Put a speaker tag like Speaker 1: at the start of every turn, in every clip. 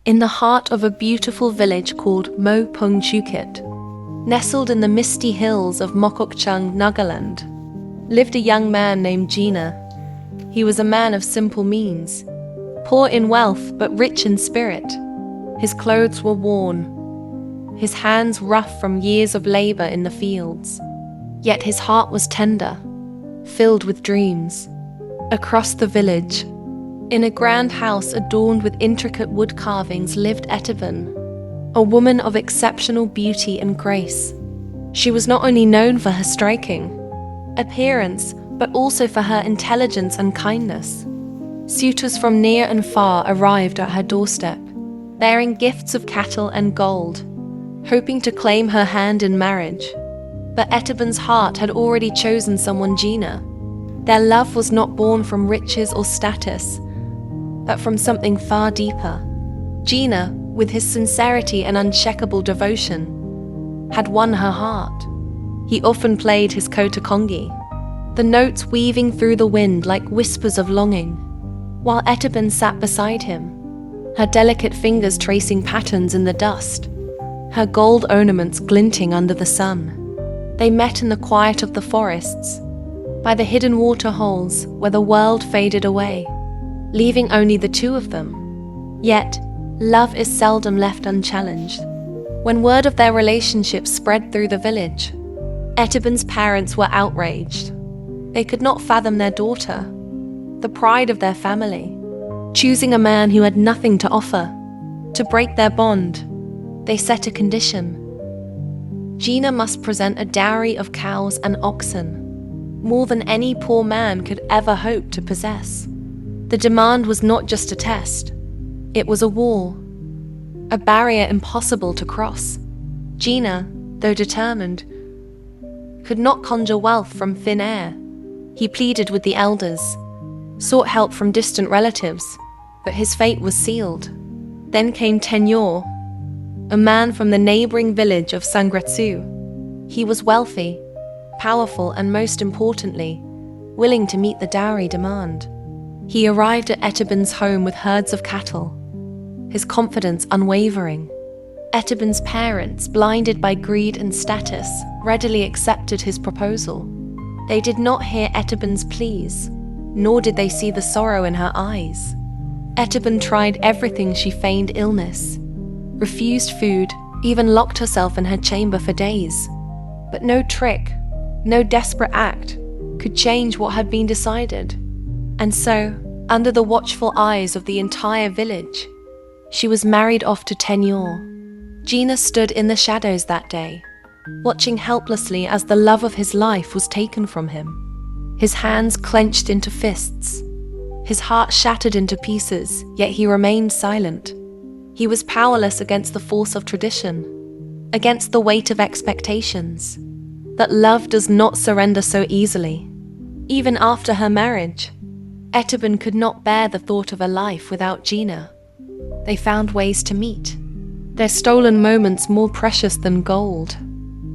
Speaker 1: In the heart of a beautiful village called Mo Pung Chukit, nestled in the misty hills of Mokokchung, Nagaland, lived a young man named Jina. He was a man of simple means, poor in wealth but rich in spirit. His clothes were worn, his hands rough from years of labor in the fields. Yet his heart was tender, filled with dreams. Across the village, in a grand house adorned with intricate wood carvings, lived Etiben, a woman of exceptional beauty and grace. She was not only known for her striking appearance, but also for her intelligence and kindness. Suitors from near and far arrived at her doorstep, bearing gifts of cattle and gold, hoping to claim her hand in marriage. But Etiben's heart had already chosen someone, Jina. Their love was not born from riches or status, but from something far deeper. Jina, with his sincerity and uncheckable devotion, had won her heart. He often played his kotakongi, the notes weaving through the wind like whispers of longing, while Etiben sat beside him, her delicate fingers tracing patterns in the dust, her gold ornaments glinting under the sun. They met in the quiet of the forests, by the hidden water holes where the world faded away, leaving only the two of them. Yet, love is seldom left unchallenged. When word of their relationship spread through the village, Etiben's parents were outraged. They could not fathom their daughter, the pride of their family, choosing a man who had nothing to offer. To break their bond, they set a condition. Jina must present a dowry of cows and oxen, more than any poor man could ever hope to possess. The demand was not just a test, it was a wall, a barrier impossible to cross. Jina, though determined, could not conjure wealth from thin air. He pleaded with the elders, sought help from distant relatives, but his fate was sealed. Then came Tenyor, a man from the neighboring village of Sangretsu. He was wealthy, powerful, and most importantly, willing to meet the dowry demand. He arrived at Etiben's home with herds of cattle, his confidence unwavering. Etiben's parents, blinded by greed and status, readily accepted his proposal. They did not hear Etiben's pleas, nor did they see the sorrow in her eyes. Etiben tried everything. She feigned illness, refused food, even locked herself in her chamber for days. But no trick, no desperate act could change what had been decided. And so, under the watchful eyes of the entire village, she was married off to Tenyor. Jina stood in the shadows that day, watching helplessly as the love of his life was taken from him. His hands clenched into fists, his heart shattered into pieces, yet he remained silent. He was powerless against the force of tradition, against the weight of expectations. That love does not surrender so easily. Even after her marriage, Etiben could not bear the thought of a life without Jina. They found ways to meet, their stolen moments more precious than gold.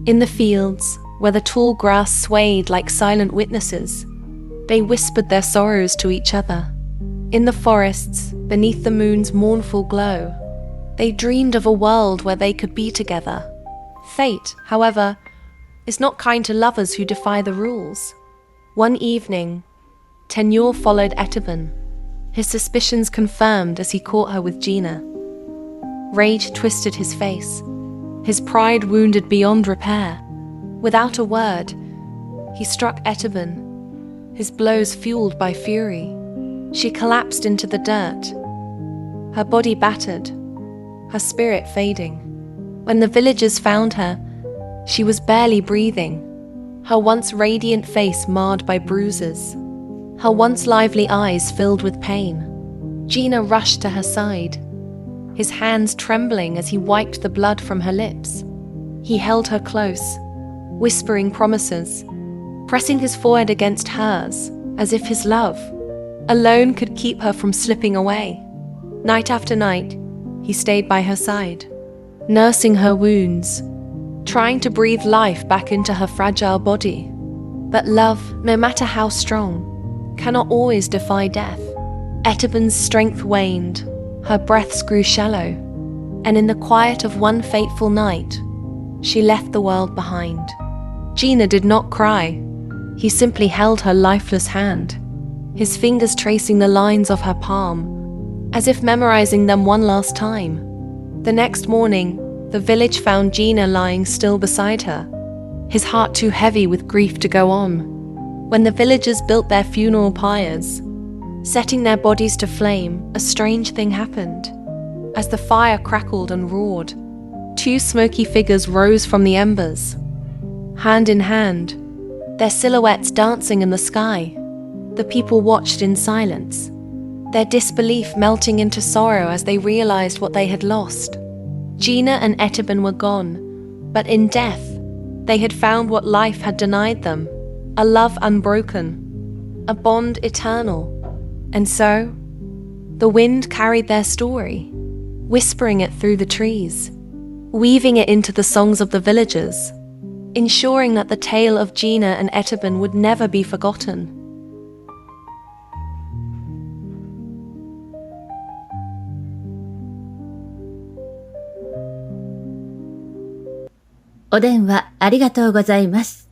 Speaker 1: In the fields, where the tall grass swayed like silent witnesses, they whispered their sorrows to each other. In the forests, beneath the moon's mournful glow, they dreamed of a world where they could be together. Fate, however, is not kind to lovers who defy the rules. One evening, Tenyor followed Etiben, his suspicions confirmed as he caught her with Jina. Rage twisted his face, his pride wounded beyond repair. Without a word, he struck Etiben, his blows fueled by fury. She collapsed into the dirt, her body battered, her spirit fading. When the villagers found her, she was barely breathing, her once radiant face marred by bruises, her once lively eyes filled with pain. Jina rushed to her side, his hands trembling as he wiped the blood from her lips. He held her close, whispering promises, pressing his forehead against hers, as if his love alone could keep her from slipping away. Night after night, he stayed by her side, nursing her wounds, trying to breathe life back into her fragile body. But love, no matter how strong, cannot always defy death. Etiben's strength waned, Her breaths grew shallow, and in the quiet of one fateful night, she left the world behind. Jina did not cry. He simply held her lifeless hand, his fingers tracing the lines of her palm, as if memorizing them one last time. The next morning, the village found Jina lying still beside her, his heart too heavy with grief to go on. When the villagers built their funeral pyres, setting their bodies to flame, a strange thing happened. As the fire crackled and roared, two smoky figures rose from the embers, hand in hand, their silhouettes dancing in the sky. The people watched in silence, their disbelief melting into sorrow as they realized what they had lost. Jina and Etiben were gone, but in death, they had found what life had denied them, a love unbroken, a bond eternal. And so, the wind carried their story, whispering it through the trees, weaving it into the songs of the villagers, ensuring that the tale of Jina and Etiben would never be forgotten.
Speaker 2: お電話ありがとうございます。